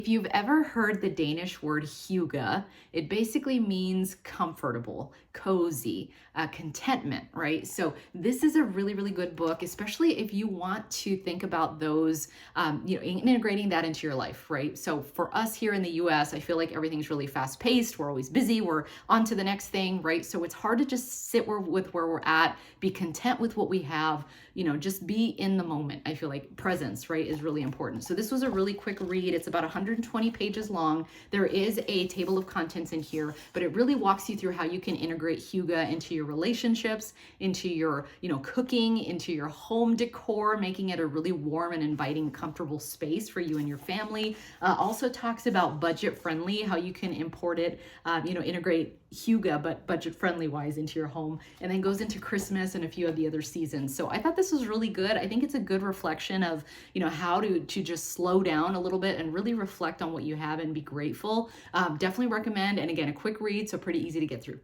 If you've ever heard the Danish word hygge, it basically means comfortable, cozy, contentment, right? So this is a really, really good book, especially if you want to think about those, integrating that into your life, right? So for us here in the US, I feel like everything's really fast paced. We're always busy. We're on to the next thing, right? So it's hard to just sit with where we're at, be content with what we have, just be in the moment. I feel like presence, right, is really important. So this was a really quick read. It's about 120 pages long. There is a table of contents in here, but it really walks you through how you can integrate hygge into your relationships, into your, cooking, into your home decor, making it a really warm and inviting, comfortable space for you and your family. Also talks about budget friendly, how you can import it, integrate hygge, but budget friendly wise into your home, and then goes into Christmas and a few of the other seasons. So I thought this was really good. I think it's a good reflection of, how to just slow down a little bit and really reflect on what you have and be grateful. Definitely recommend. And again, a quick read, so pretty easy to get through.